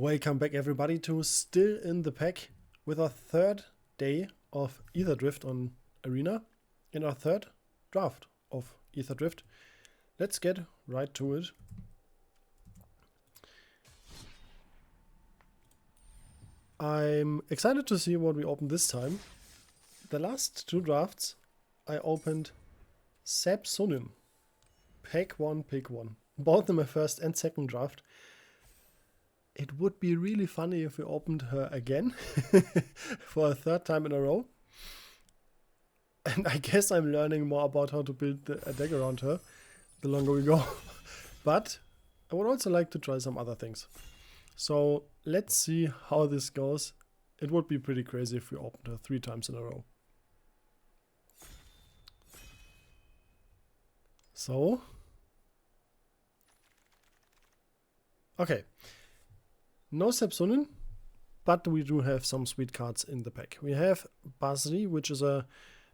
Welcome back everybody to Still in the Pack with our third day of Aetherdrift on Arena in our third draft of Aetherdrift. Let's get right to it. I'm excited to see what we open this time. The last two drafts I opened Seb Sunin. Pack 1, pick 1. Both in my first and second draft. It would be really funny if we opened her again for a third time in a row. And I guess I'm learning more about how to build a deck around her the longer we go. But I would also like to try some other things. So let's see how this goes. It would be pretty crazy if we opened her 3 times in a row. So. Okay. No Seb Sunin, but we do have some sweet cards in the pack. We have Basri, which is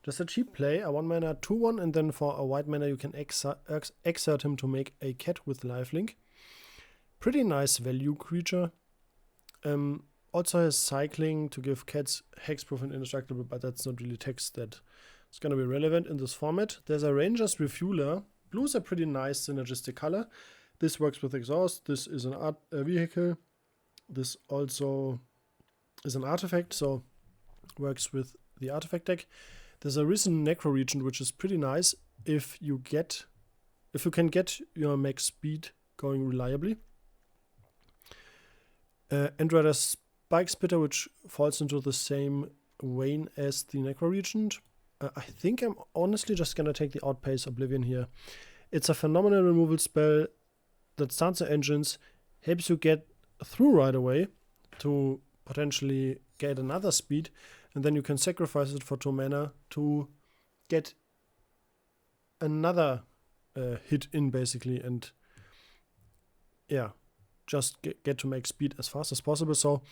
just a cheap play, a 1-mana 2-1, and then for a white mana you can exert him to make a cat with lifelink. Pretty nice value creature. Also has cycling to give cats hexproof and indestructible, but that's not really text that is going to be relevant in this format. There's a Ranger's Refueler. Blue is a pretty nice synergistic color. This works with exhaust. This is a vehicle. This also is an artifact, so works with the artifact deck. There's a Risen Necro Regent, which is pretty nice if you can get your max speed going reliably. Andromeda Spike Spitter, which falls into the same vein as the Necro Regent. I think I'm honestly just gonna take the Outpace Oblivion here. It's a phenomenal removal spell that starts the engines, helps you get through right away to potentially get another speed, and then you can sacrifice it for 2 mana to get another hit in basically, and yeah, just get to make speed as fast as possible. So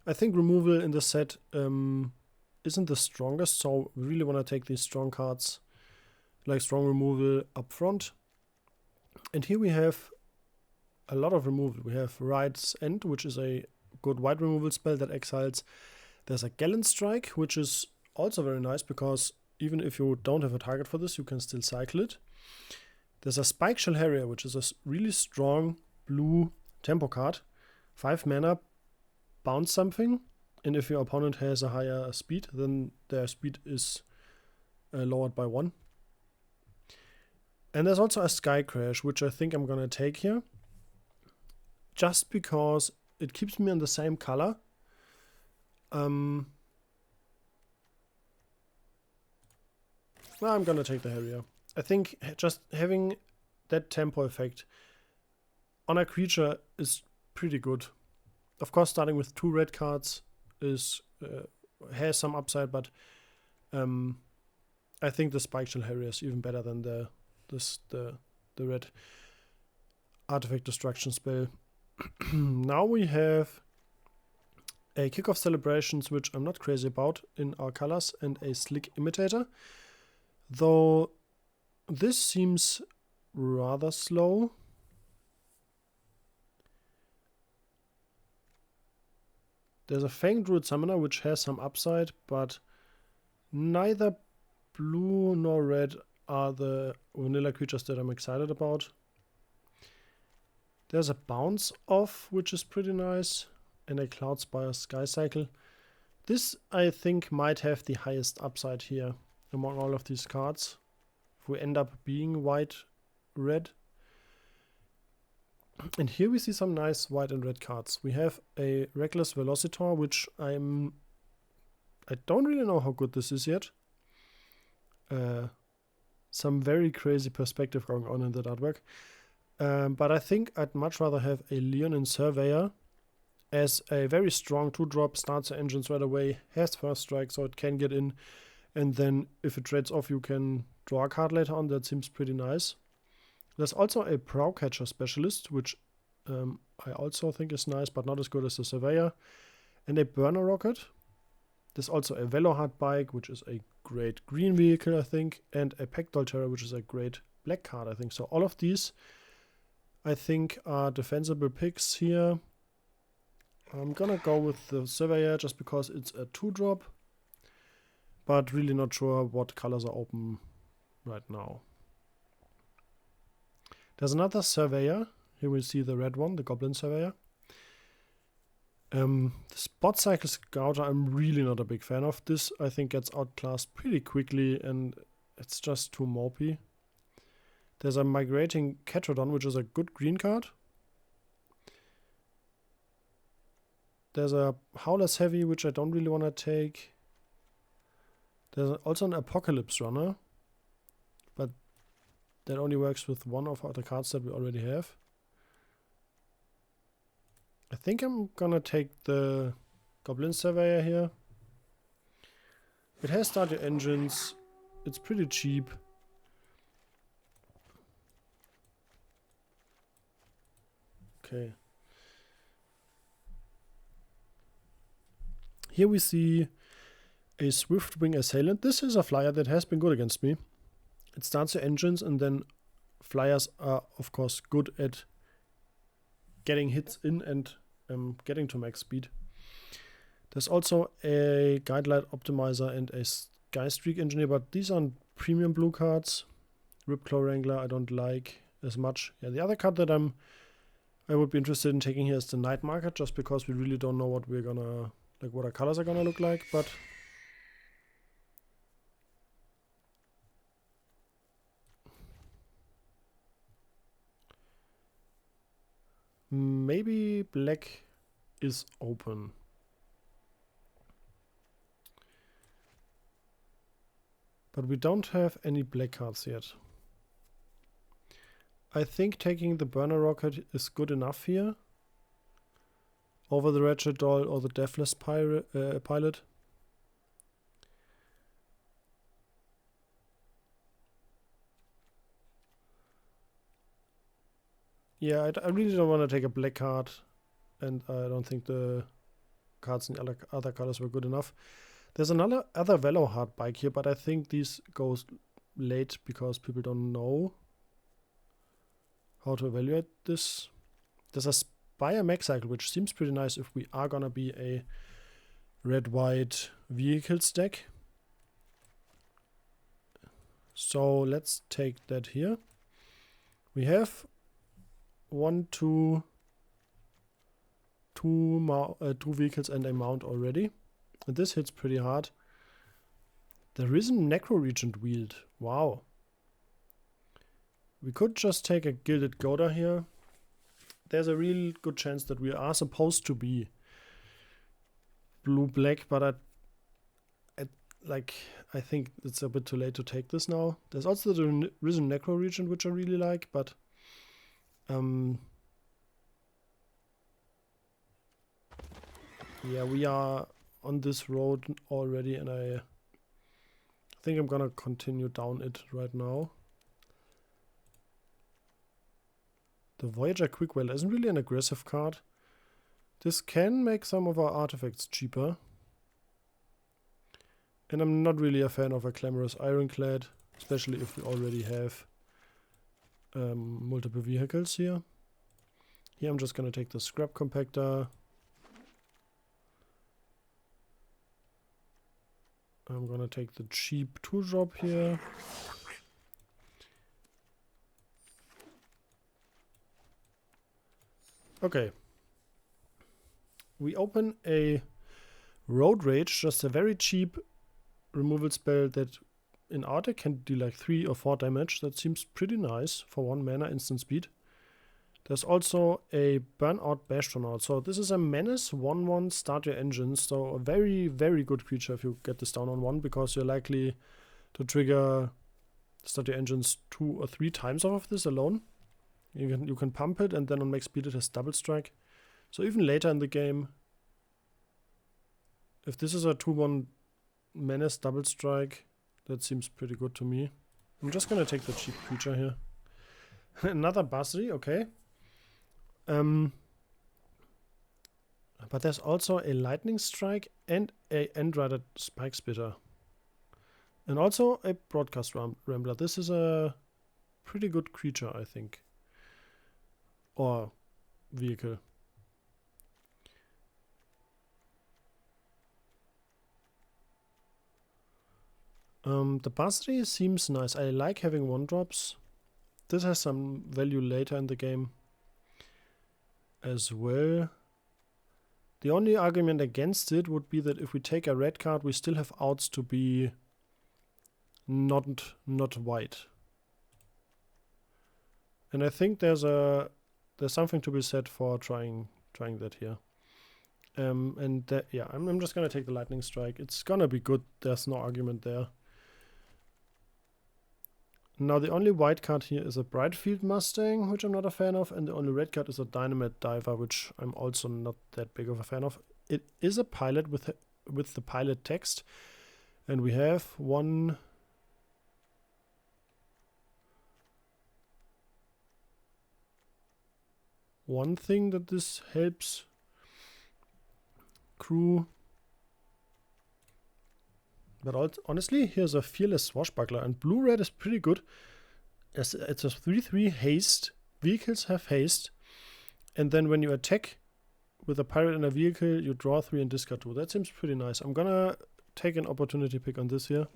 I think removal in the set isn't the strongest, so we really want to take these strong cards like strong removal up front. And here we have a lot of removal. We have Ride's End, which is a good white removal spell that exiles. There's a Gallant Strike, which is also very nice because even if you don't have a target for this, you can still cycle it. There's a Spikeshell Harrier, which is a really strong blue tempo card. 5 mana, bounce something, and if your opponent has a higher speed, then their speed is lowered by 1. And there's also a Sky Crash, which I think I'm gonna take here, just because it keeps me in the same color. Well, I'm gonna take the Harrier. I think just having that tempo effect on a creature is pretty good. Of course, starting with 2 red cards is has some upside, but I think the Spikeshell Harrier is even better than the red artifact destruction spell. Now we have a Kickoff Celebrations, which I'm not crazy about in our colors, and a Slick Imitator. Though this seems rather slow. There's a Fang Druid Summoner, which has some upside, but neither blue nor red are the vanilla creatures that I'm excited about. There's a Bounce Off, which is pretty nice, and a Cloudspire Sky Cycle. This, I think, might have the highest upside here among all of these cards, if we end up being white-red. And here we see some nice white and red cards. We have a Reckless Velocitor, which I don't really know how good this is yet. Some very crazy perspective going on in that artwork. But I think I'd much rather have a Leonin Surveyor as a very strong 2-drop, starts the engines right away, has first strike, so it can get in, and then if it trades off, you can draw a card later on. That seems pretty nice. There's also a Prowcatcher Specialist, which I also think is nice, but not as good as the Surveyor, and a Burner Rocket. There's also a Velohard Bike, which is a great green vehicle, I think, and a Pectoral Terror, which is a great black card, I think. So all of these, I think, are defensible picks here. I'm gonna go with the Surveyor just because it's a 2-drop, but really not sure what colors are open right now. There's another Surveyor. Here we see the red one, the Goblin Surveyor. The Spot Cycle Scouter I'm really not a big fan of. This I think gets outclassed pretty quickly and it's just too mopey. There's a Migrating Catrodon, which is a good green card. There's a Howler's Heavy, which I don't really want to take. There's also an Apocalypse Runner, but that only works with one of the cards that we already have. I think I'm gonna take the Goblin Surveyor here. It has Start Your Engines. It's pretty cheap. Okay. Here we see a Swiftwing Assailant. This is a flyer that has been good against me. It starts your engines, and then flyers are, of course, good at getting hits in and getting to max speed. There's also a Guidelight Optimizer and a Sky Streak Engineer, but these aren't premium blue cards. Ripclaw Wrangler I don't like as much. Yeah, the other card that I would be interested in taking here is the Night Market, just because we really don't know what we're gonna, like what our colors are gonna look like, but maybe black is open. But we don't have any black cards yet. I think taking the Burner Rocket is good enough here. Over the Ratchet Doll or the Deathless Pilot. Yeah, I really don't want to take a black card. And I don't think the cards in the other colors were good enough. There's another Velohard bike here, but I think these goes late because people don't know how to evaluate this. There's a Spire Mech Cycle, which seems pretty nice if we are gonna be a red-white vehicles deck. So let's take that here. We have two vehicles and a mount already. And this hits pretty hard. There is a Necro Regent Wield. Wow. We could just take a Gilded Goda here. There's a real good chance that we are supposed to be blue-black, but I think it's a bit too late to take this now. There's also the Risen Necro Regent, which I really like, but yeah, we are on this road already, and I think I'm gonna continue down it right now. The Voyager Quick Whale isn't really an aggressive card. This can make some of our artifacts cheaper. And I'm not really a fan of a Clamorous Ironclad, especially if we already have multiple vehicles here. Here I'm just gonna take the Scrap Compactor. I'm gonna take the cheap 2-drop here. Okay. We open a Road Rage, just a very cheap removal spell that in our deck can deal like 3 or 4 damage. That seems pretty nice for 1 mana instant speed. There's also a Burnout Bastronaut. So this is a Menace 1/1 Start Your Engines. So a very, very good creature if you get this down on 1, because you're likely to trigger Start Your Engines 2 or 3 times off of this alone. You can pump it, and then on max speed it has double strike. So even later in the game, if this is a 2/1 Menace double strike, that seems pretty good to me. I'm just gonna take the cheap creature here. Another Basri, okay. But there's also a Lightning Strike and a Endrider Spike Spitter. And also a Broadcast Rambler. This is a pretty good creature, I think. Or vehicle. The Basri seems nice. I like having 1-drops. This has some value later in the game as well. The only argument against it would be that if we take a red card, we still have outs to be not white. And I think there's something to be said for trying that here. Yeah, I'm just gonna take the lightning strike. It's gonna be good. There's no argument there. Now the only white card here is a Brightfield Mustang, which I'm not a fan of, and the only red card is a Dynamite Diver, which I'm also not that big of a fan of. It is a pilot with the pilot text, and we have one thing that this helps crew. But honestly, here's a Fearless Swashbuckler, and blue-red is pretty good. It's a 3/3 haste. Vehicles have haste. And then when you attack with a pirate and a vehicle, you draw 3 and discard 2. That seems pretty nice. I'm gonna take an opportunity pick on this here.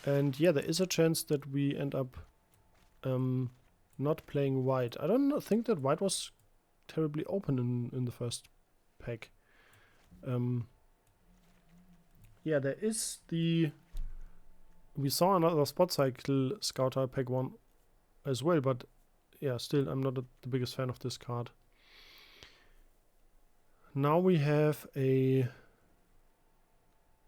And yeah, there is a chance that we end up not playing white. I don't think that white was terribly open in the first pack. Yeah, there is we saw another Spot Cycle Scouter pack 1 as well, but yeah, still I'm not the biggest fan of this card. Now we have a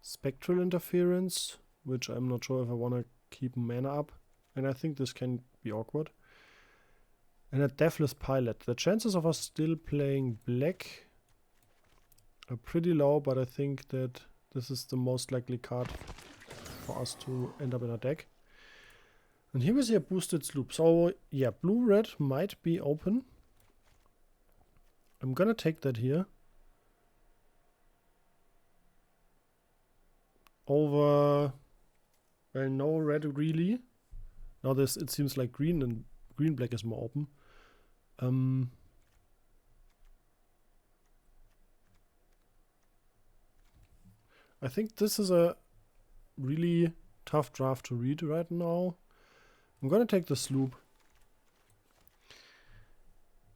Spectral Interference, which I'm not sure if I want to keep mana up, and I think this can be awkward. And a Deathless Pilot. The chances of us still playing black are pretty low, but I think that this is the most likely card for us to end up in our deck. And here we see a Boosted Sloop. So yeah, blue-red might be open. I'm gonna take that here. Over, well, no red really. Now it seems like green and green-black is more open. I think this is a really tough draft to read right now. I'm gonna take the sloop.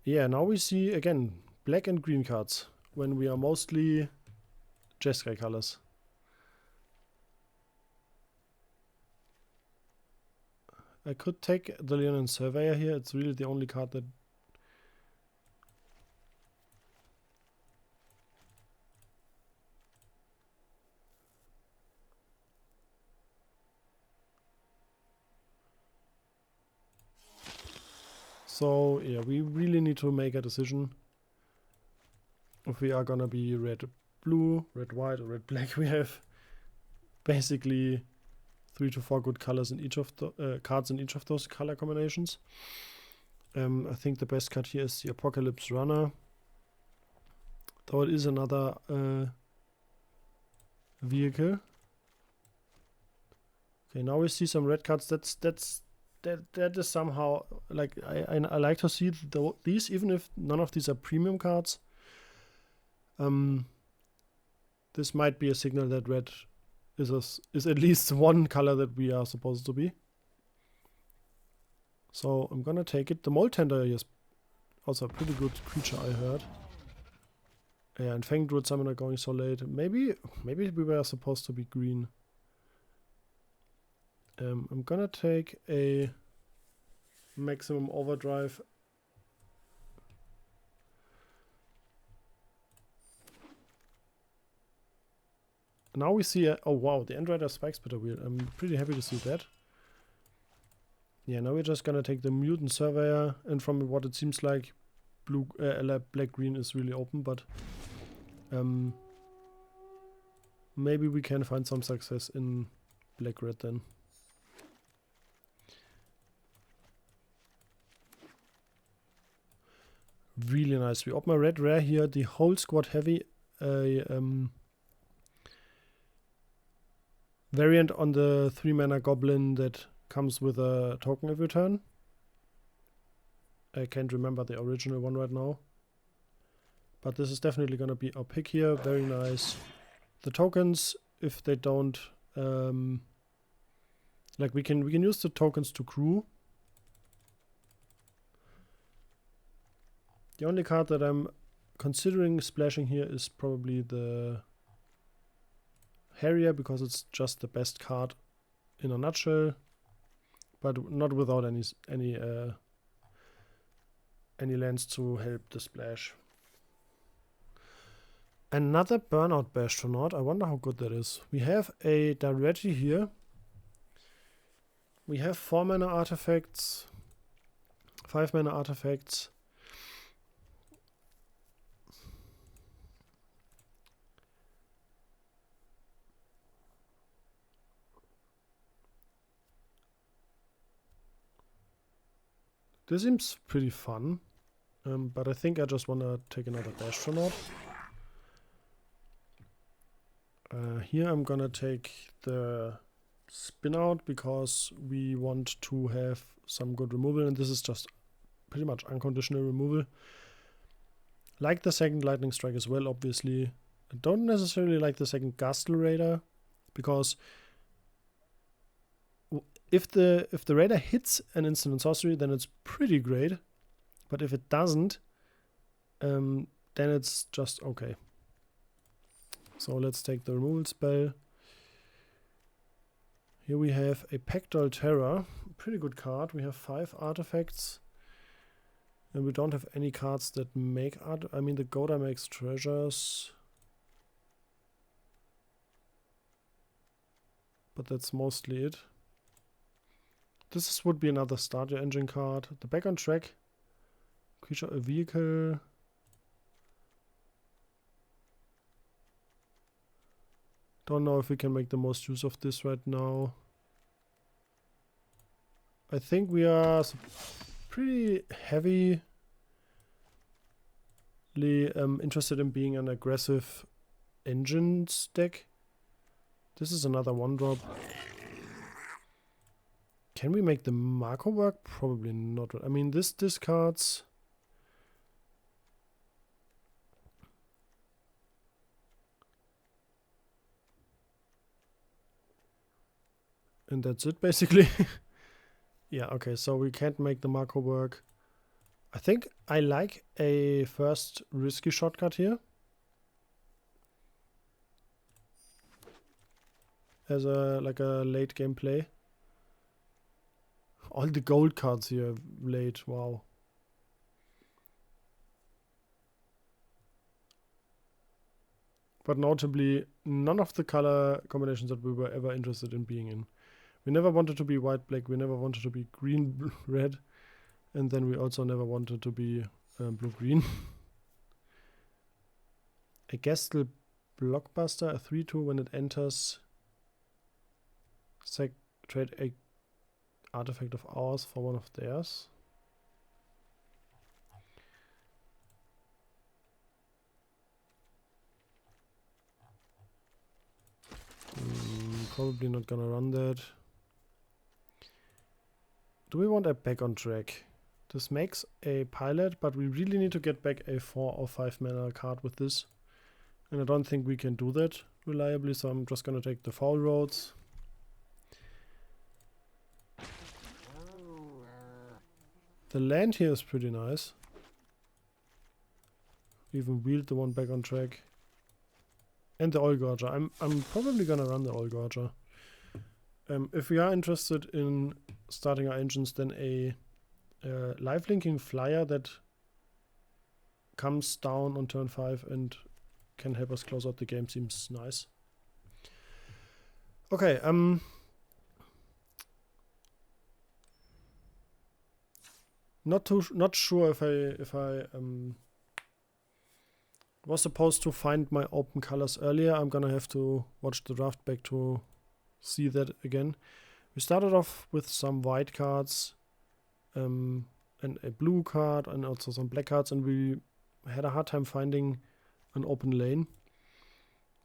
Yeah, now we see again black and green cards when we are mostly Jeskai colors. I could take the Leonin Surveyor here. It's really the only card that so yeah, we really need to make a decision if we are gonna be red blue, red white, or red black. We have basically 3 to 4 good colors in each of the cards in each of those color combinations. I think the best card here is the Apocalypse Runner, though it is another vehicle. Okay, now we see some red cards. That is somehow like I like to see these, even if none of these are premium cards. This might be a signal that red is at least one color that we are supposed to be. So I'm gonna take it. The Mole Tender is also a pretty good creature, I heard. Yeah, and Fang Druid Summoner going so late. Maybe we were supposed to be green. I'm gonna take a Maximum Overdrive. Now we see oh wow, the Endrider Spike Spitter Wheel. I'm pretty happy to see that. Yeah, now we're just gonna take the Mutant Surveyor, and from what it seems like, black-green is really open, but maybe we can find some success in black-red then. Really nice. We open a red rare here, the whole squad heavy, a variant on the 3-mana goblin that comes with a token every turn. I can't remember the original one right now, but this is definitely gonna be our pick here. Very nice. The tokens, if they don't Like we can use the tokens to crew. The only card that I'm considering splashing here is probably the Harrier, because it's just the best card in a nutshell, but not without any lands to help the splash. Another Burnout Bastronaut. I wonder how good that is. We have a Direti here. We have 4 mana artifacts, 5 mana artifacts. This seems pretty fun, but I think I just want to take another Bastronaut. Here I'm gonna take the spin out because we want to have some good removal, and this is just pretty much unconditional removal. Like the second Lightning Strike as well, obviously. I don't necessarily like the second Gustle Raider, because if the Raider hits an instant and sorcery, then it's pretty great. But if it doesn't, then it's just okay. So let's take the removal spell. Here we have a Pectoral Terror, pretty good card. We have 5 artifacts, and we don't have any cards that make art. I mean, the Goda makes treasures, but that's mostly it. This would be another Start Your Engine card. The Back on Track, creature, a vehicle. Don't know if we can make the most use of this right now. I think we are pretty heavily interested in being an aggressive engines deck. This is another 1-drop. Can we make the Marco work? Probably not. I mean, this discards. And that's it, basically. Yeah, okay, so we can't make the Marco work. I think I like a first risky shortcut here. As a late game play. All the gold cards here late, wow. But notably, none of the color combinations that we were ever interested in being in. We never wanted to be white-black, we never wanted to be green-red, and then we also never wanted to be blue-green. A Gestel Blockbuster, a 3/2 when it enters. Trade a artifact of ours for one of theirs. Probably not gonna run that. Do we want a Back on Track? This makes a pilot, but we really need to get back a 4 or 5 mana card with this. And I don't think we can do that reliably, so I'm just gonna take the Foul Roads. The land here is pretty nice. Even wheeled the one Back on Track. And the Oil Gorger. I'm probably gonna run the Oil Gorger. If we are interested in starting our engines, then a life-linking flyer that comes down on turn 5 and can help us close out the game seems nice. Okay, not sure if I was supposed to find my open colors earlier. I'm gonna have to watch the draft back to see that again. We started off with some white cards, and a blue card, and also some black cards, and we had a hard time finding an open lane.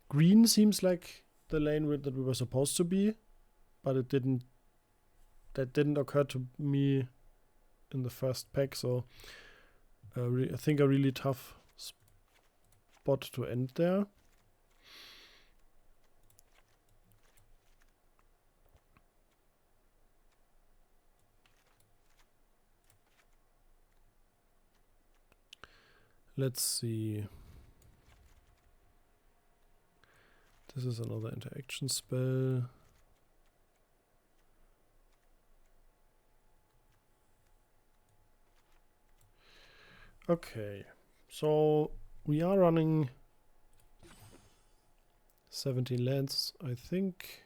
Green seems like the lane that we were supposed to be, but it didn't. That didn't occur to me in the first pack, so I think a really tough spot to end there. Let's see. This is another interaction spell. Okay, so we are running 17 lands, I think.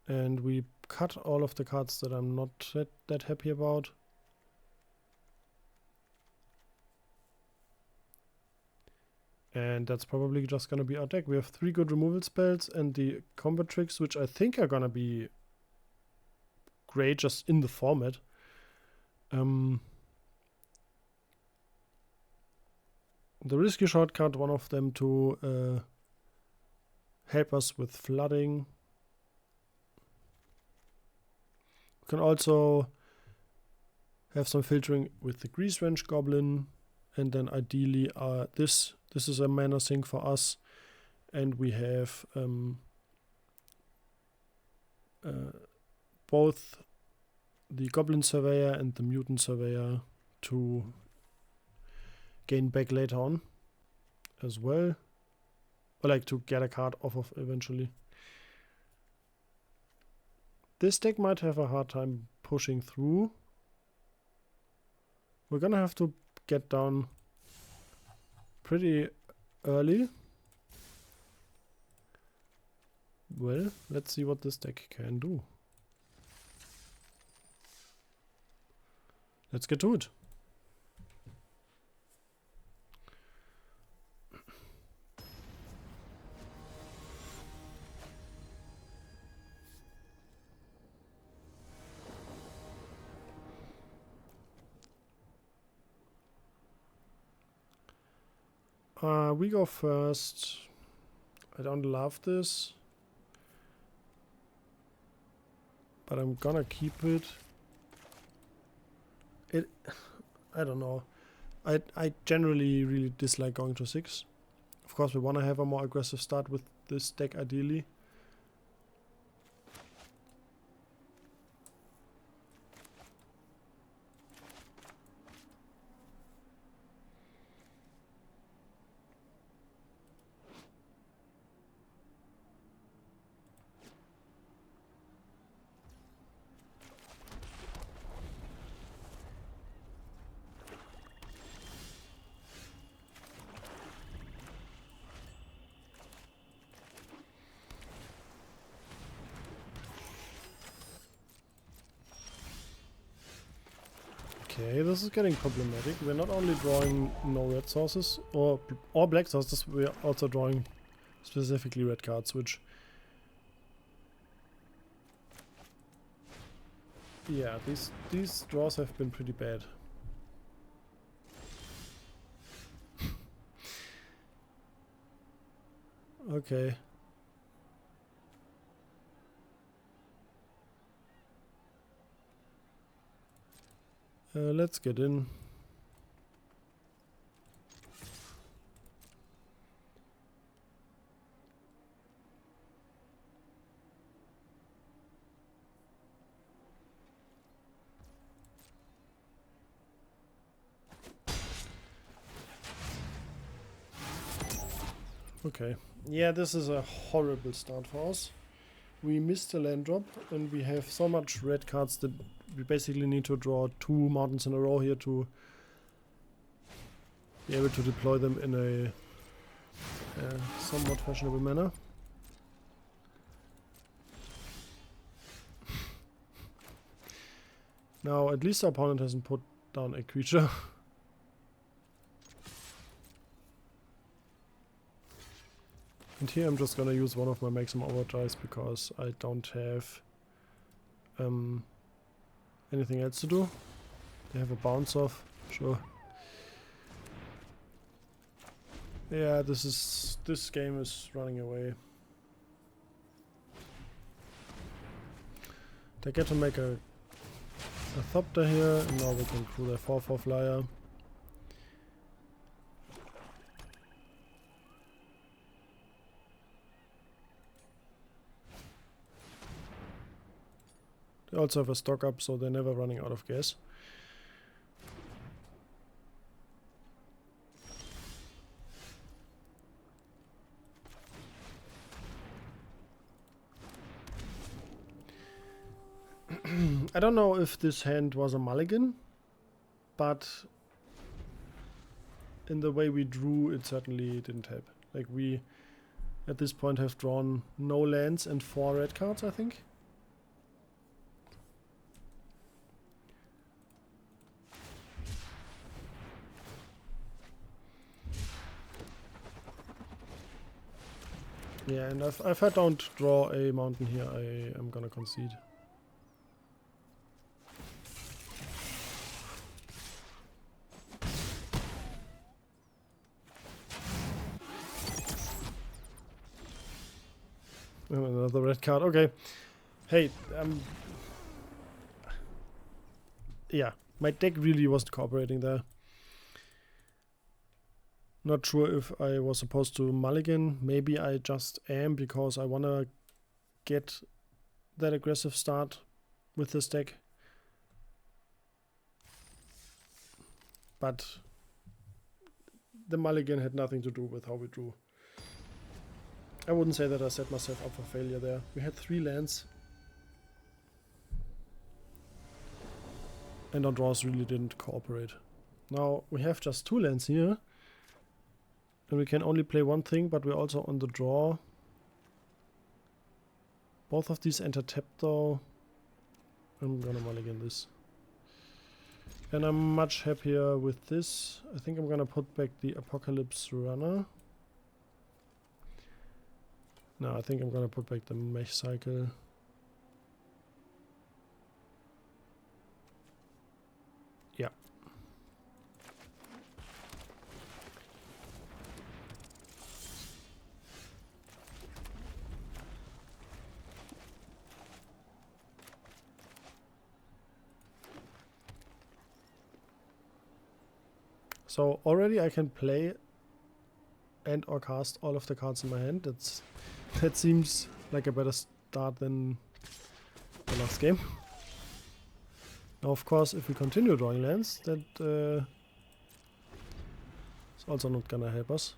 And we cut all of the cards that I'm not that happy about. And that's probably just gonna be our deck. We have 3 good removal spells and the combat tricks, which I think are gonna be great just in the format. The risky shortcut, one of them to help us with flooding. We can also have some filtering with the Grease Wrench Goblin, and then ideally this is a mana sink for us, and we have both the Goblin Surveyor and the Mutant Surveyor to gain back later on as well, or like to get a card off of eventually. This deck might have a hard time pushing through. We're gonna have to get down pretty early. Well, let's see what this deck can do. Let's get to it. We go first. I don't love this, but I'm gonna keep it. I don't know. I generally really dislike going to 6. Of course, we want to have a more aggressive start with this deck ideally. Okay, this is getting problematic. We're not only drawing no red sources or black sources, we're also drawing specifically red cards, which... yeah, these draws have been pretty bad. Okay. Let's get in. Okay. Yeah, this is a horrible start for us. We missed a land drop and we have so much red cards that we basically need to draw 2 mountains in a row here to be able to deploy them in a somewhat fashionable manner. Now, at least our opponent hasn't put down a creature. And here I'm just gonna use one of my maximum overdrives because I don't have anything else to do. They have a bounce off, sure. Yeah, this game is running away. They get to make a Thopter here, and now they can crew their 4/4 flyer. They also have a stock up, so they're never running out of gas. I don't know if this hand was a mulligan, but in the way we drew, it certainly didn't help. Like, we at this point have drawn no lands and 4 red cards, I think. Yeah, and if I don't draw a mountain here, I am gonna concede. And another red card. Okay. Hey, yeah, my deck really wasn't cooperating there. Not sure if I was supposed to mulligan. Maybe I just am because I wanna get that aggressive start with this deck. But the mulligan had nothing to do with how we drew. I wouldn't say that I set myself up for failure there. We had 3 lands. And our draws really didn't cooperate. Now we have just 2 lands here. And we can only play one thing, but we're also on the draw. Both of these enter tap though. I'm gonna mulligan this. And I'm much happier with this. I think I'm gonna put back the Apocalypse Runner. No, I think I'm gonna put back the Mesh Cycle. Yeah. So already I can play and or cast all of the cards in my hand. That seems like a better start than the last game. Now of course if we continue drawing lands, that is also not gonna help us.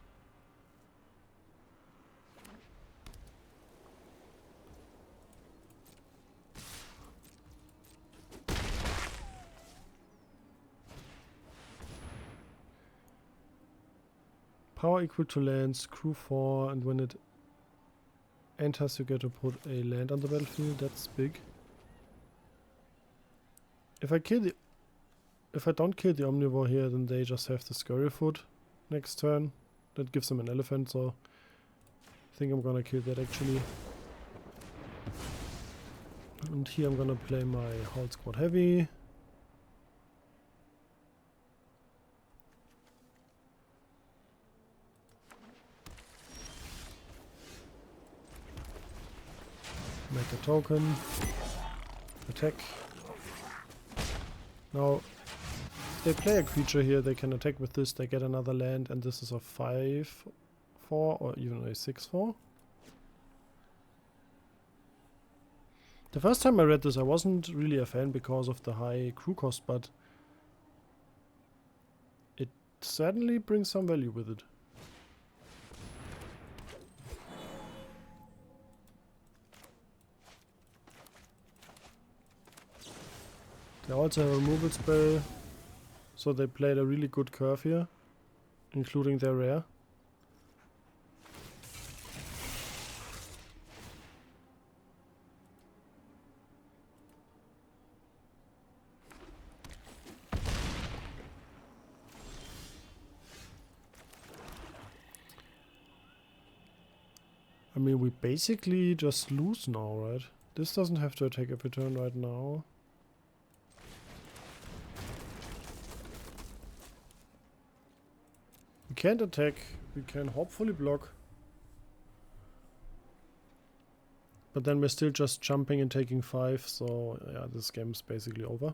Power equal to lands, crew 4, and when it enters you get to put a land on the battlefield. That's big. If I don't kill the Omnivore here, then they just have the Scurryfoot next turn. That gives them an elephant, so I think I'm gonna kill that actually. And here I'm gonna play my Howl Squad Heavy. Make a token. Attack. Now, if they play a creature here, they can attack with this, they get another land, and this is a 5/4 or even a 6/4. The first time I read this, I wasn't really a fan because of the high crew cost, but it certainly brings some value with it. They also have a removal spell, so they played a really good curve here, including their rare. I mean, we basically just lose now, right? This doesn't have to attack every turn right now. We can't attack, we can hopefully block. But then we're still just jumping and taking 5, so yeah, this game's basically over.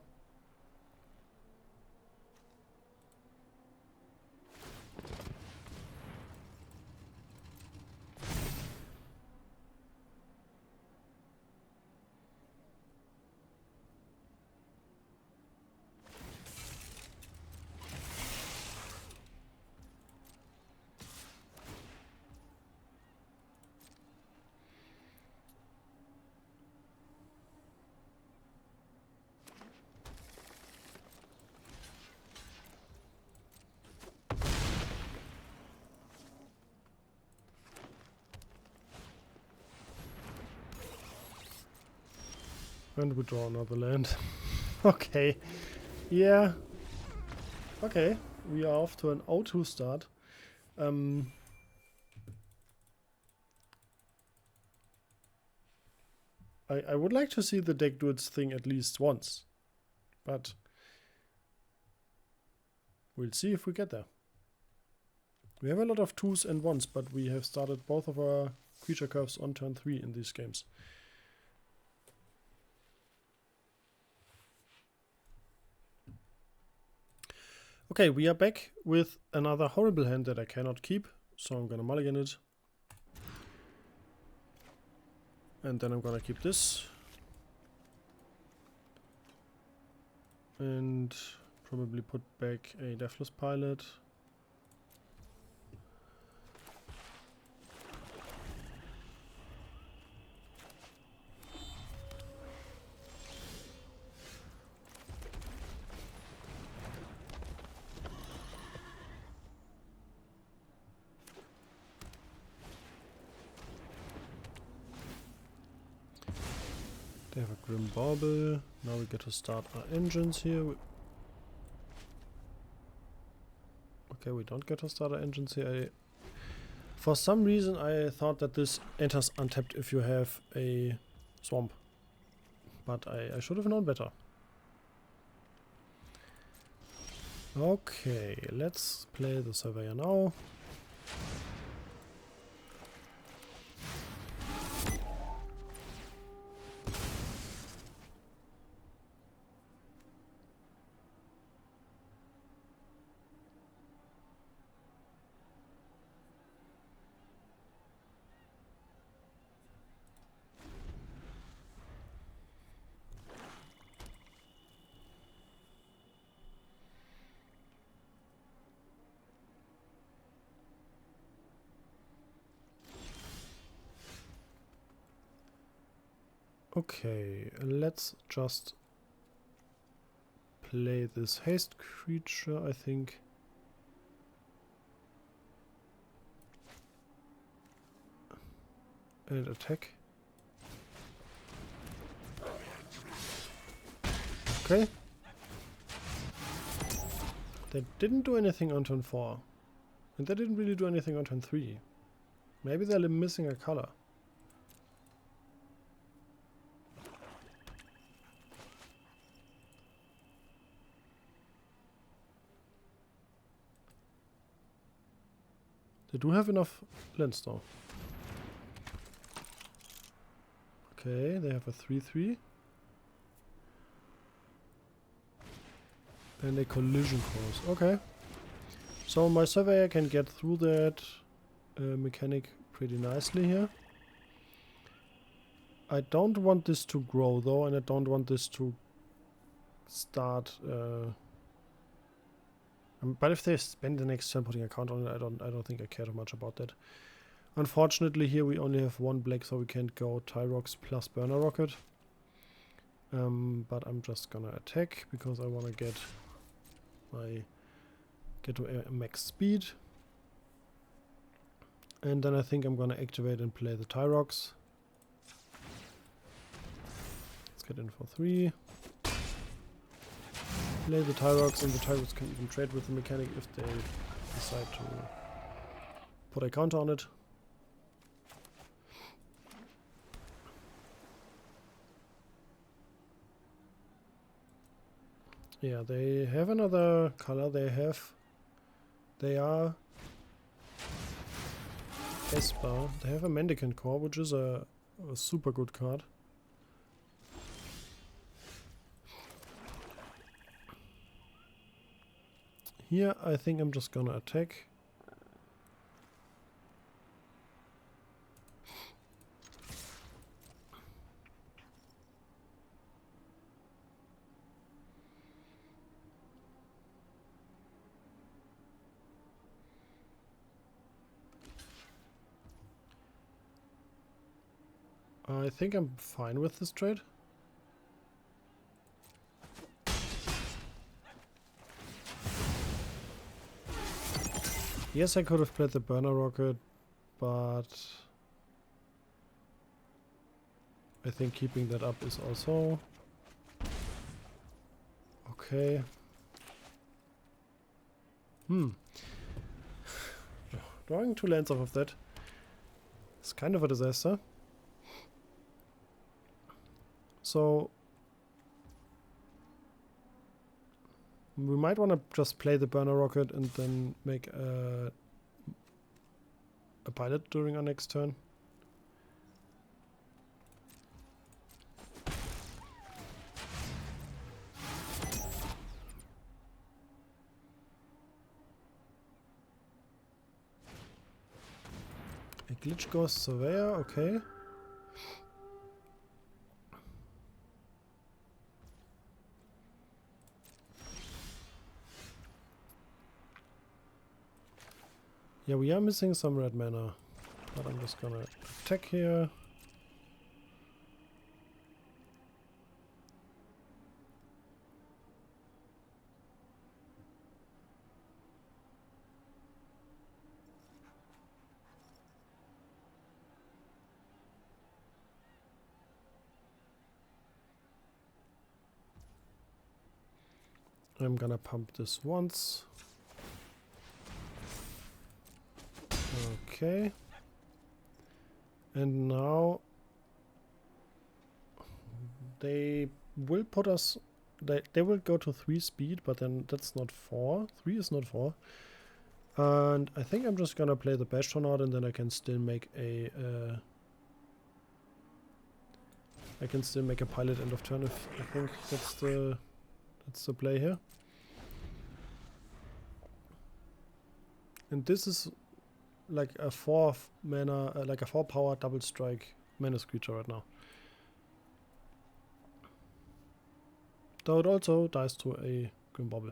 And we draw another land. Okay. Yeah. Okay. We are off to an 0-2 start. I would like to see the deck do its thing at least once. But we'll see if we get there. We have a lot of 2s and 1s, but we have started both of our creature curves on turn 3 in these games. Okay, we are back with another horrible hand that I cannot keep, so I'm gonna mulligan it. And then I'm gonna keep this. And probably put back a Deathless Pilot. They have a Grim Bauble. Now we get to start our engines here. Okay, we don't get to start our engines here. For some reason I thought that this enters untapped if you have a swamp. But I should have known better. Okay, let's play the Surveyor now. Okay, let's just play this haste creature, I think. And attack. Okay. They didn't do anything on turn 4. And they didn't really do anything on turn 3. Maybe they're missing a color. They do have enough lands though. Okay, they have a 3/3. And a collision course. Okay. So my Surveyor can get through that mechanic pretty nicely here. I don't want this to grow though, and I don't want this to start... but if they spend the next turn putting a counter on it, I don't think I care too much about that. Unfortunately, here we only have one black, so we can't go Tyrox plus Burner Rocket. But I'm just gonna attack because I want to get to a max speed. And then I think I'm gonna activate and play the Tyrox. Let's get in for 3. Play the Tyrox, and the Tyrox can even trade with the mechanic if they decide to put a counter on it. Yeah, they have another color. They are Esper. They have a Mendicant Core, which is a super good card. Here, I think I'm just gonna attack. I think I'm fine with this trade. Yes, I could have played the Burner Rocket, but I think keeping that up is also Okay. Drawing 2 lands off of that is kind of a disaster. So we might want to just play the burner rocket and then make a pilot during our next turn. A Glitch Ghost Surveyor, okay. Yeah, we are missing some red mana, but I'm just gonna attack here. I'm gonna pump this once. Okay. And now they will put us, they will go to 3 speed, but then that's not 4. 3 is not 4. And I think I'm just gonna play the Bash Tornado and then I can still make a pilot end of turn if I think that's the play here. And this is like a 4 mana, like a 4 power double strike menace creature right now. Though it also dies to a Grim Bobble.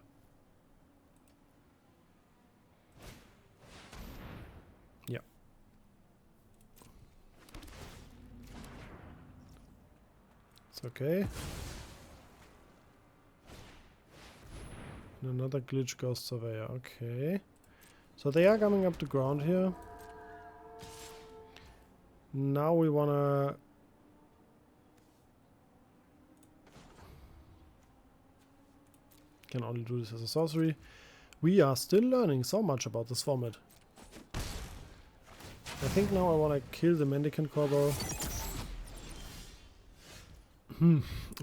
Yeah. It's okay. And another Glitch Ghost Surveyor, okay. So they are coming up the ground here. Now we wanna... Can only do this as a sorcery. We are still learning so much about this format. I think now I wanna kill the Mendicant Corbeau.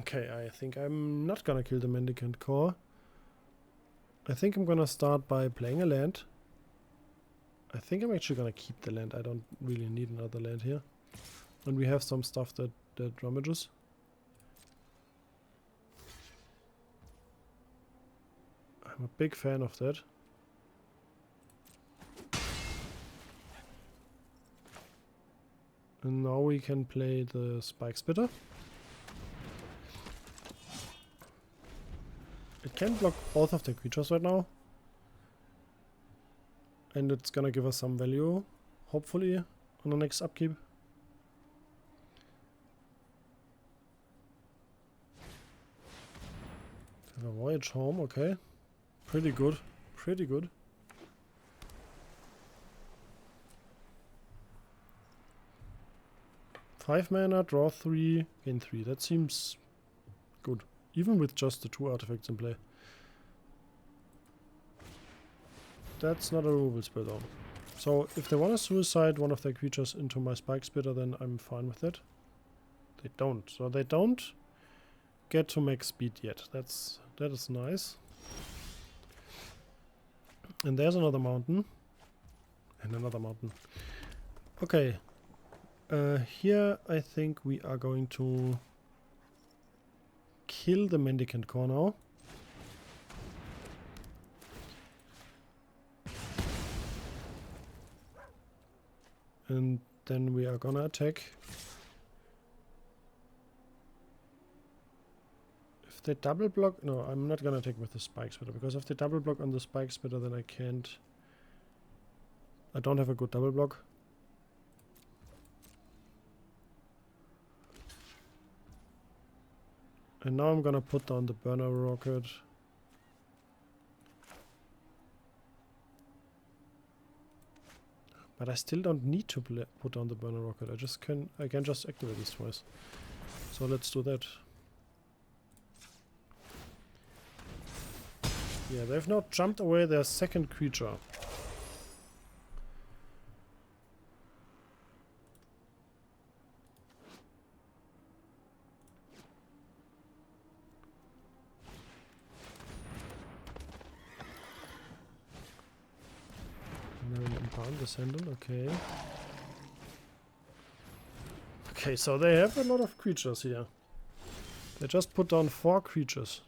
Okay, I think I'm not gonna kill the Mendicant Core. I think I'm gonna start by playing a land. I think I'm actually gonna keep the land. I don't really need another land here. And we have some stuff that damages. I'm a big fan of that. And now we can play the Spike Spitter. It can block both of the creatures right now. And it's gonna give us some value, hopefully, on the next upkeep. Have a Voyage Home, okay. Pretty good, pretty good. Five mana, draw 3, gain 3. That seems good, even with just the 2 artifacts in play. That's not a removal spell though. So if they want to suicide one of their creatures into my Spike Spitter, then I'm fine with that. They don't. So they don't get to max speed yet. That is nice. And there's another mountain. And another mountain. Okay. Here I think we are going to kill the Mendicant Core now. And then we are gonna attack. If they double block... No, I'm not gonna attack with the Spike Spitter, because if they double block on the Spike Spitter, then I can't... I don't have a good double block. And now I'm gonna put down the Burner Rocket. But I still don't need to put down the Burner Rocket. I can just activate this twice. So let's do that. Yeah, they've now jumped away their second creature. Descendant, okay. Okay, so they have a lot of creatures here. They just put down 4 creatures.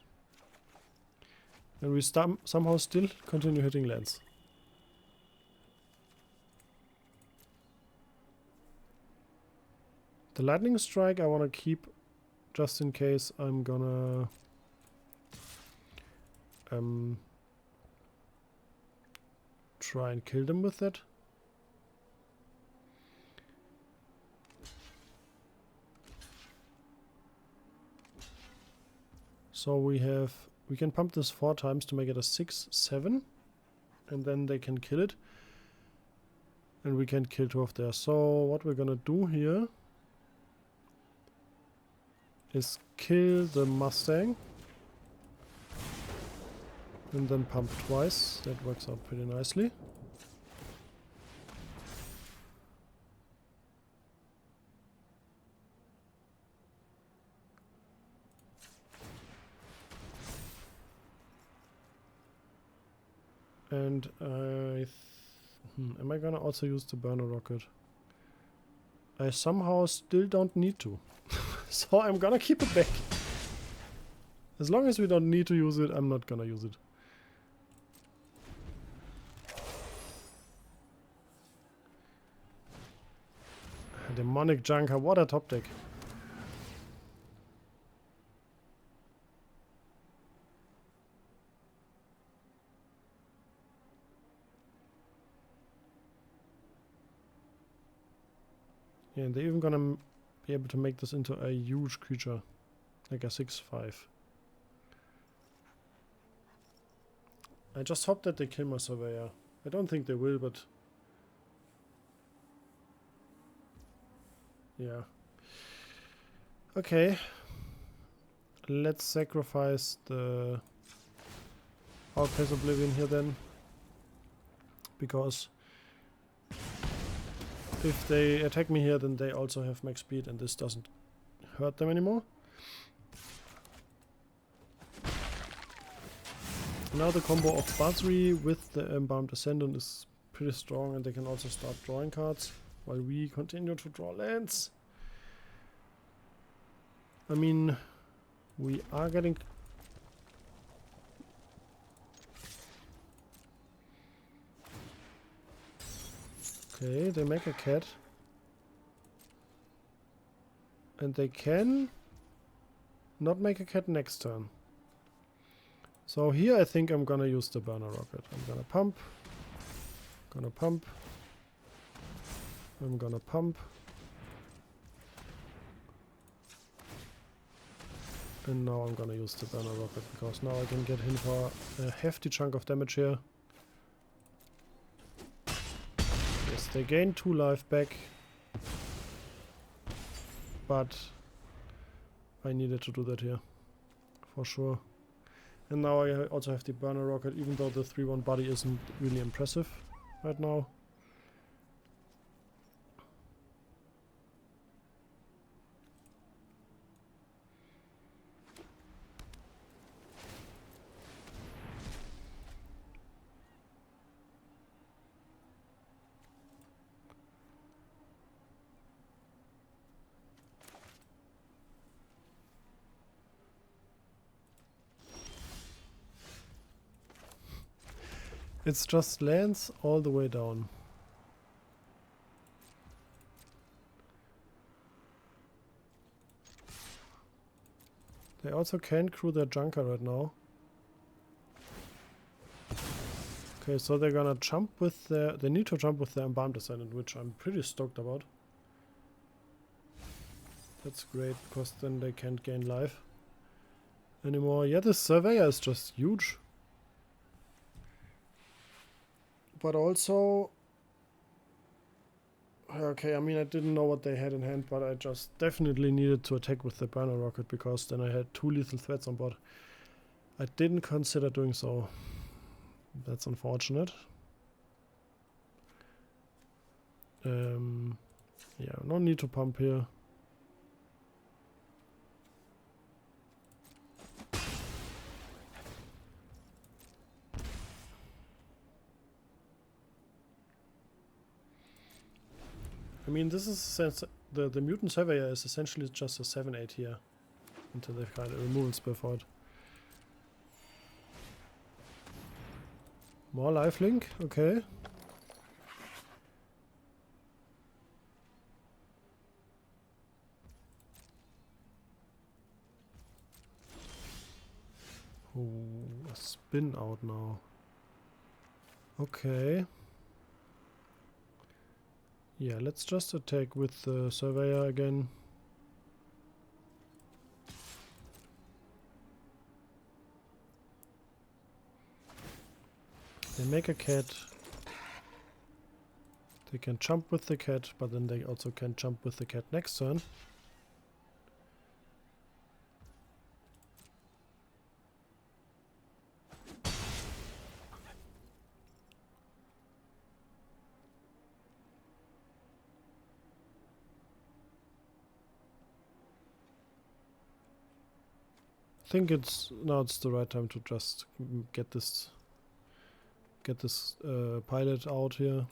And we somehow still continue hitting lands. The lightning strike I want to keep just in case I'm gonna try and kill them with that. So we can pump this 4 times to make it a 6/7, and then they can kill it. And we can kill 2 of theirs. So what we're gonna do here is kill the Mustang and then pump twice. That works out pretty nicely. And am I gonna also use the burner rocket? I somehow still don't need to. So I'm gonna keep it back. As long as we don't need to use it, I'm not gonna use it. Demonic Junker, what a top deck. Yeah, and they're even gonna be able to make this into a huge creature. Like a 6/5. I just hope that they kill my Surveyor. I don't think they will, but... yeah. Okay. Let's sacrifice the Outpace Oblivion here then. Because if they attack me here, then they also have max speed and this doesn't hurt them anymore. Now the combo of Basri with the Embalmed Ascendant is pretty strong, and they can also start drawing cards while we continue to draw lands. I mean, we are getting... okay, they make a cat. And they can not make a cat next turn. So here I think I'm gonna use the burner rocket. I'm gonna pump. Gonna pump. I'm gonna pump. And now I'm gonna use the burner rocket because now I can get him for a hefty chunk of damage here. Yes, they gain 2 life back. But I needed to do that here. For sure. And now I also have the burner rocket, even though the 3/1 body isn't really impressive right now. It's just lands all the way down. They also can't crew their Junker right now. Okay, so they're gonna jump with their... they need to jump with their Embalmed Descendant, which I'm pretty stoked about. That's great, because then they can't gain life anymore. Yeah, this Surveyor is just huge. But also... okay, I mean, I didn't know what they had in hand, but I just definitely needed to attack with the burner rocket, because then I had 2 lethal threats on board. I didn't consider doing so. That's unfortunate. Yeah, no need to pump here. I mean, this is the mutant surveyor is essentially just a 7/8 here until they find a removal spell for it. More lifelink, okay. Oh, a spin out now. Okay. Yeah, let's just attack with the surveyor again. They make a cat. They can jump with the cat, but then they also can jump with the cat next turn. I think it's the right time to just get this pilot out here.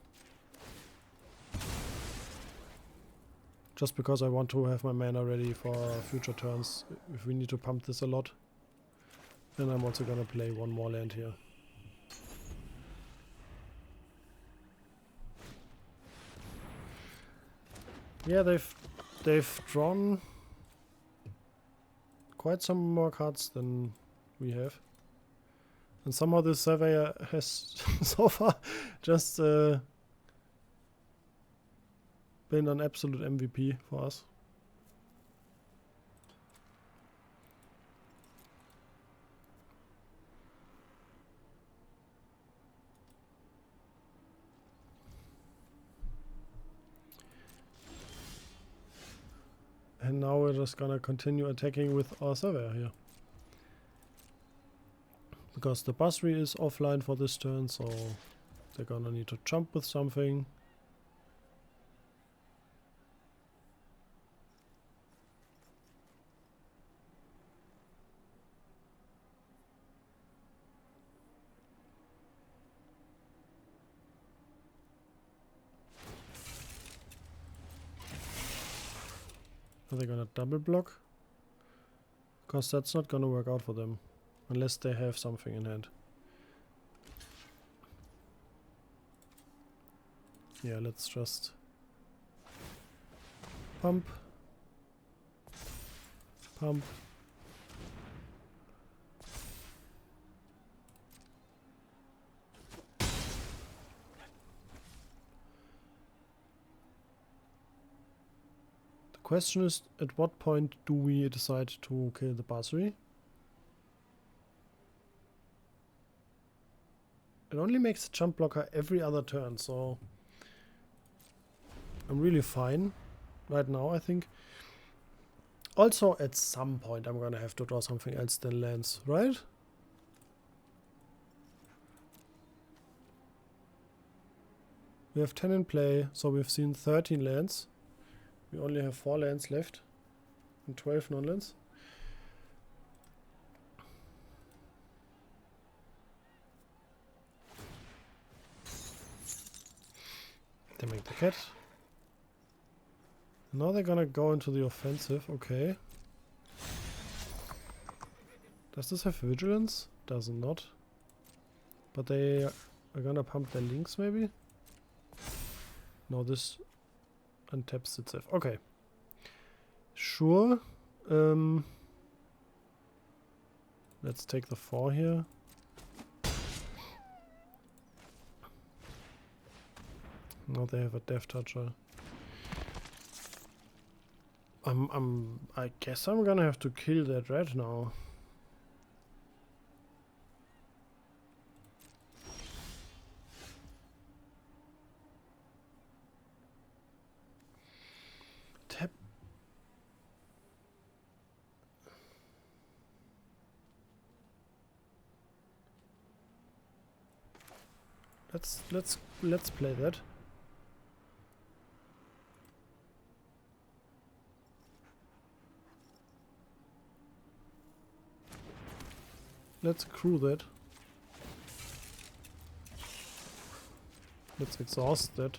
Just because I want to have my mana ready for future turns if we need to pump this a lot. And I'm also gonna play one more land here. Yeah, they've drawn quite some more cards than we have. And somehow this surveyor has so far just been an absolute MVP for us. And now we're just gonna continue attacking with our surveyor here. Because the Basri is offline for this turn, so they're gonna need to jump with something. Are they gonna double block? Because that's not gonna work out for them. Unless they have something in hand. Yeah, let's just pump. Pump. The question is, at what point do we decide to kill the Basri? It only makes a jump blocker every other turn, so I'm really fine right now, I think. Also, at some point I'm gonna have to draw something else than lands, right? We have 10 in play, so we've seen 13 lands. We only have 4 lands left and 12 non-lands. They make the cat. Now they're gonna go into the offensive, okay. Does this have vigilance? Does not. But they are gonna pump their links maybe? No, this untaps itself. Okay. Sure. Let's take the 4 here. Now they have a Death Toucher. I guess I'm gonna have to kill that red now. Tap. Let's play that. Let's crew that. Let's exhaust that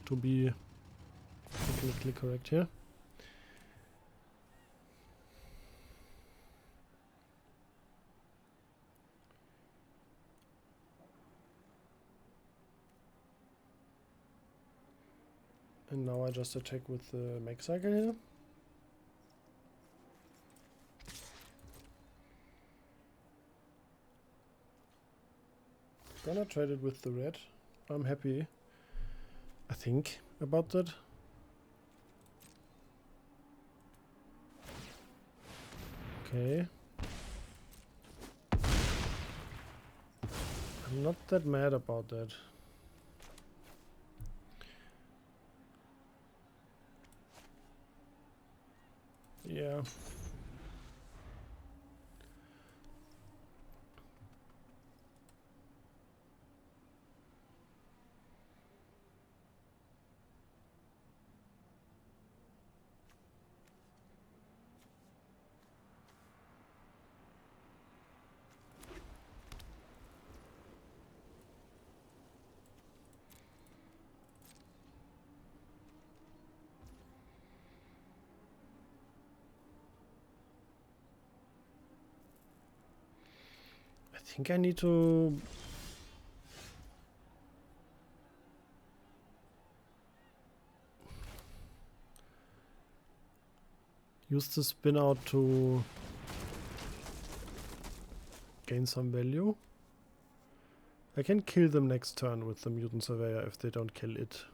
to be technically correct here. And now I just attack with the make cycle here. Gonna trade it with the red. I'm happy, I think, about that. Okay. I'm not that mad about that. Yeah. I think I need to use the spin out to gain some value. I can kill them next turn with the Mutant Surveyor if they don't kill it.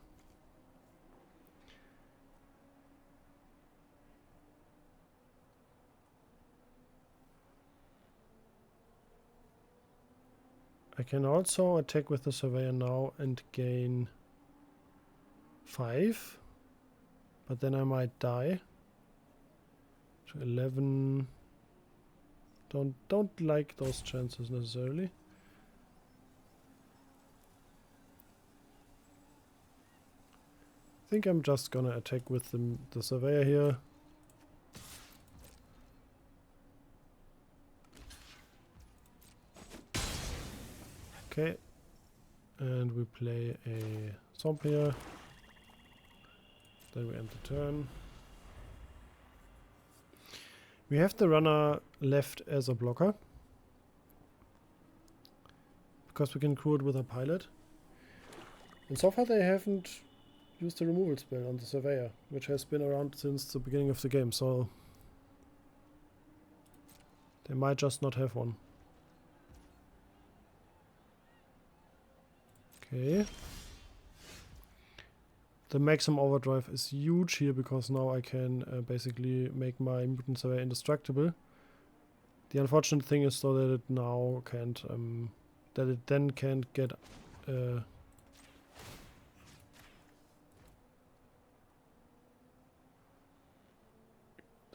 I can also attack with the Surveyor now and gain 5, but then I might die. To 11. Don't like those chances necessarily. I think I'm just gonna attack with the Surveyor here. Okay, and we play a Swamp here. Then we end the turn. We have the runner left as a blocker, because we can crew it with a pilot. And so far they haven't used the removal spell on the Surveyor, which has been around since the beginning of the game, so they might just not have one. Okay. The maximum overdrive is huge here because now I can basically make my Mutant Surveyor indestructible. The unfortunate thing is though that it now can't, that it then can't get that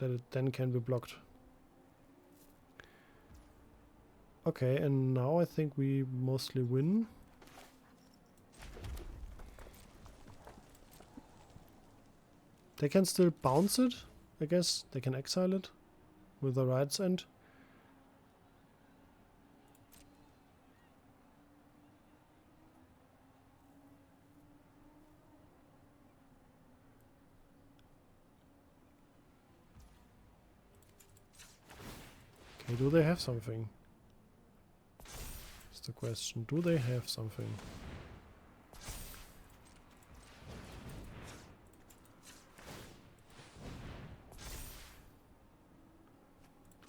it then can be blocked. Okay, and now I think we mostly win. They can still bounce it, I guess. They can exile it with the Right's End. Okay, do they have something? That's the question. Do they have something?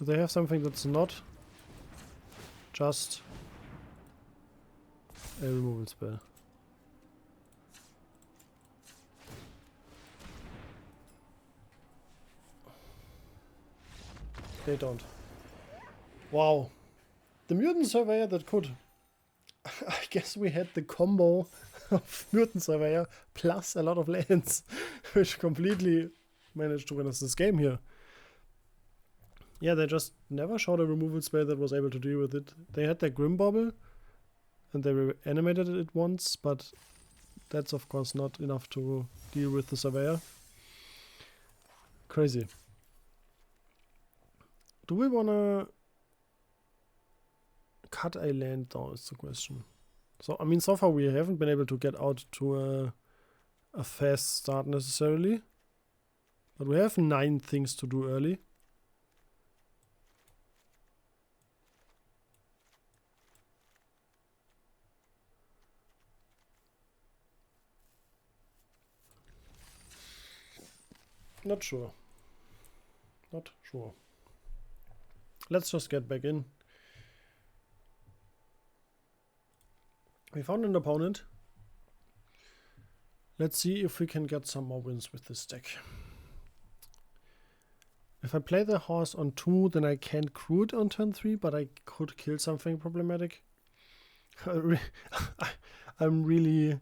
Do they have something that's not just a removal spell? They don't. Wow. The Mutant Surveyor that could. I guess we had the combo of Mutant Surveyor plus a lot of lands, which completely managed to win us this game here. Yeah, they just never showed a removal spell that was able to deal with it. They had their Grimbobble, and they reanimated it once, but that's of course not enough to deal with the Surveyor. Crazy. Do we wanna cut a land though is the question. So I mean, so far we haven't been able to get out to a fast start necessarily, but we have 9 things to do early. Not sure. Not sure. Let's just get back in. We found an opponent. Let's see if we can get some more wins with this deck. If I play the horse on 2, then I can't crew it on turn 3, but I could kill something problematic. I'm really...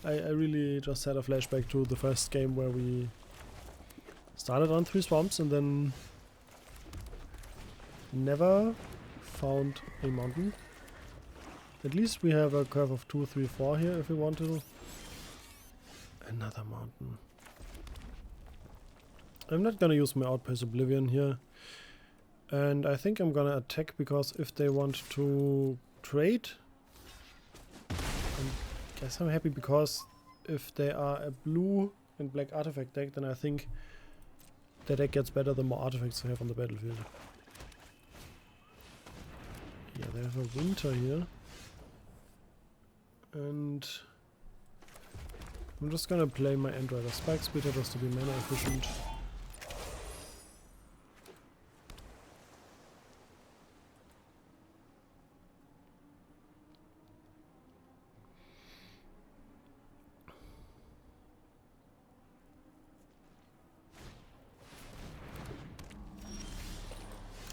I really just had a flashback to the first game where we started on 3 swamps and then never found a mountain. At least we have a curve of 2, 3, 4 here if we want to. Another mountain. I'm not gonna use my Outpace Oblivion here. And I think I'm gonna attack because if they want to trade, I guess I'm happy because if they are a blue and black artifact deck, then I think the deck gets better the more artifacts they have on the battlefield. Yeah, they have a winter here. And I'm just gonna play my End Rider Spike Splitter just to be mana efficient.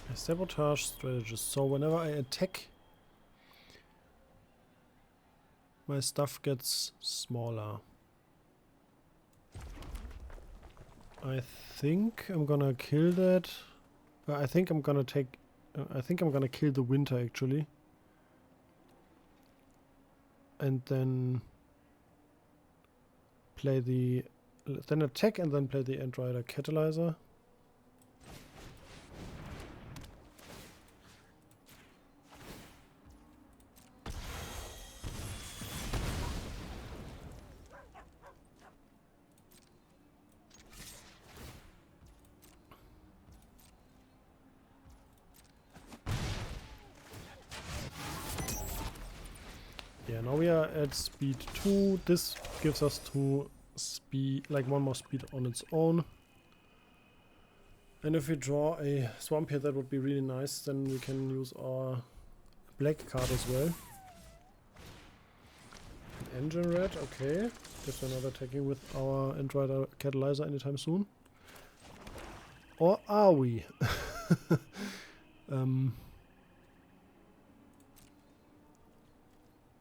A Sabotage Strategist. So whenever I attack, my stuff gets smaller. I think I'm gonna kill that. I think I'm gonna take... I think I'm gonna kill the winter actually. And then play the... Then attack and then play the End Rider Catalyzer. Yeah, now we are at speed 2. This gives us 2 speed, like 1 more speed on its own. And if we draw a swamp here, that would be really nice. Then we can use our black card as well. An engine red, okay. Guess we're not attacking with our End Rider Catalyzer anytime soon. Or are we?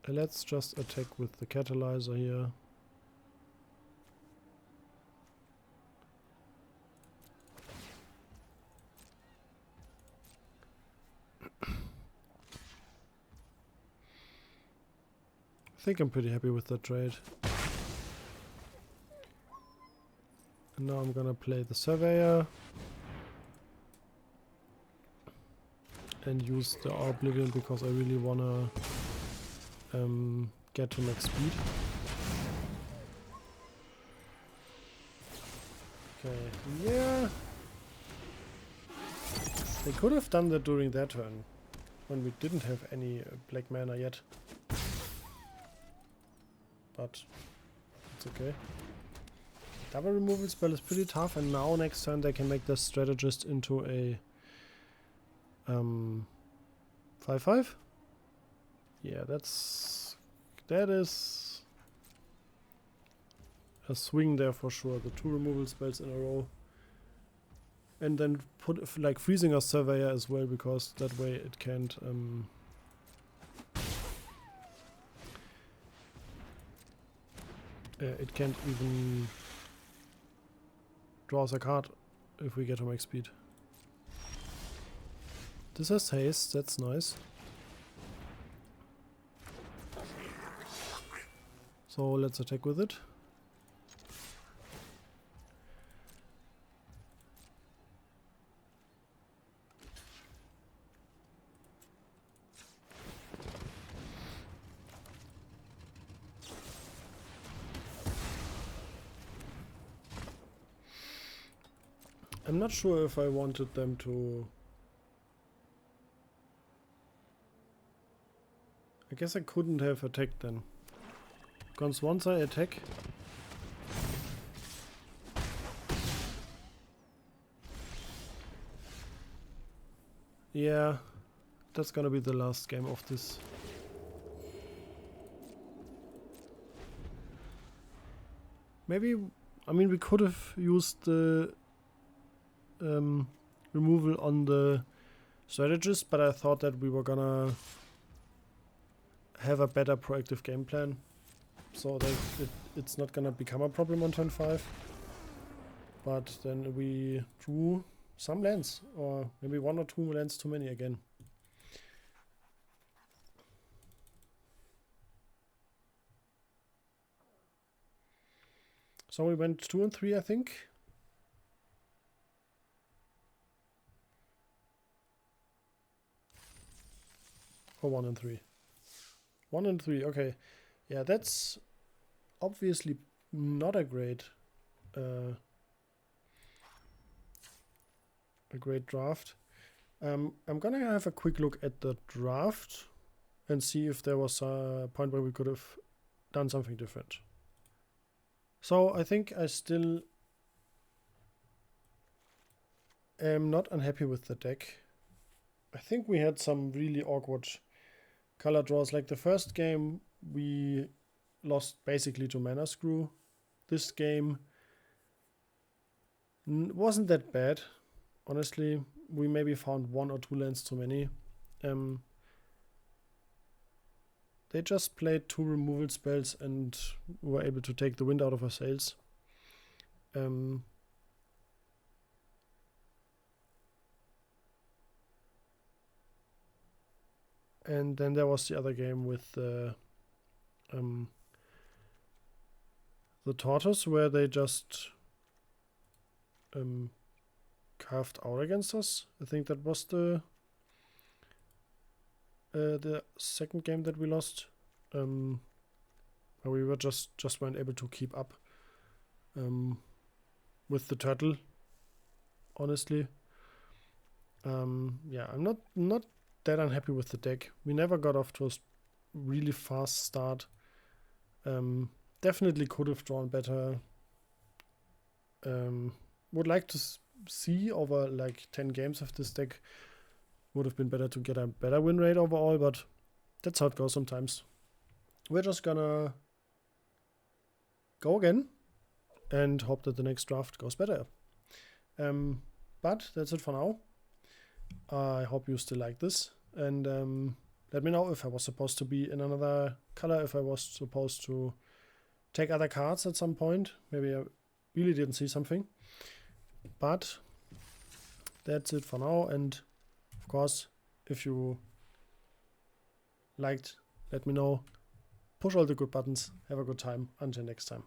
Let's just attack with the Catalyzer here. I think I'm pretty happy with that trade. And now I'm gonna play the Surveyor. And use the Oblivion because I really wanna get to max speed. Okay, yeah. They could have done that during their turn, when we didn't have any black mana yet. But it's okay. Double removal spell is pretty tough, and now next turn they can make the strategist into a 5/5. Yeah, that is a swing there for sure. The 2 removal spells in a row, and then put like freezing a Surveyor as well, because that way it can't even draw us a card if we get to max speed. This has haste, that's nice. So let's attack with it. I'm not sure if I wanted them to... I guess I couldn't have attacked then. Because once I attack... Yeah, that's gonna be the last game of this. Maybe, I mean, we could have used the removal on the strategist, but I thought that we were gonna have a better proactive game plan, so that it's not gonna become a problem on turn 5. But then we drew some lands, or maybe 1 or 2 lands too many again. So we went 2 and 3, I think. Or 1 and 3. 1 and 3, okay. Yeah, that's obviously not a great draft. I'm gonna have a quick look at the draft and see if there was a point where we could have done something different. So I think I still am not unhappy with the deck. I think we had some really awkward color draws. Like the first game we lost basically to Mana Screw. This game wasn't that bad. Honestly, we maybe found 1 or 2 lands too many. They just played 2 removal spells and were able to take the wind out of our sails. And then there was the other game with the Tortoise, where they just carved out against us. I think that was the second game that we lost. We were just weren't able to keep up with the turtle. Honestly, yeah, I'm not that unhappy with the deck. We never got off to a really fast start. Definitely could have drawn better. Would like to see over like 10 games of this deck. Would have been better to get a better win rate overall, but that's how it goes sometimes. We're just gonna go again and hope that the next draft goes better. But that's it for now. I hope you still like this, and let me know if I was supposed to be in another color, if I was supposed to take other cards at some point. Maybe I really didn't see something. But that's it for now, and of course, if you liked, let me know. Push all the good buttons. Have a good time. Until next time.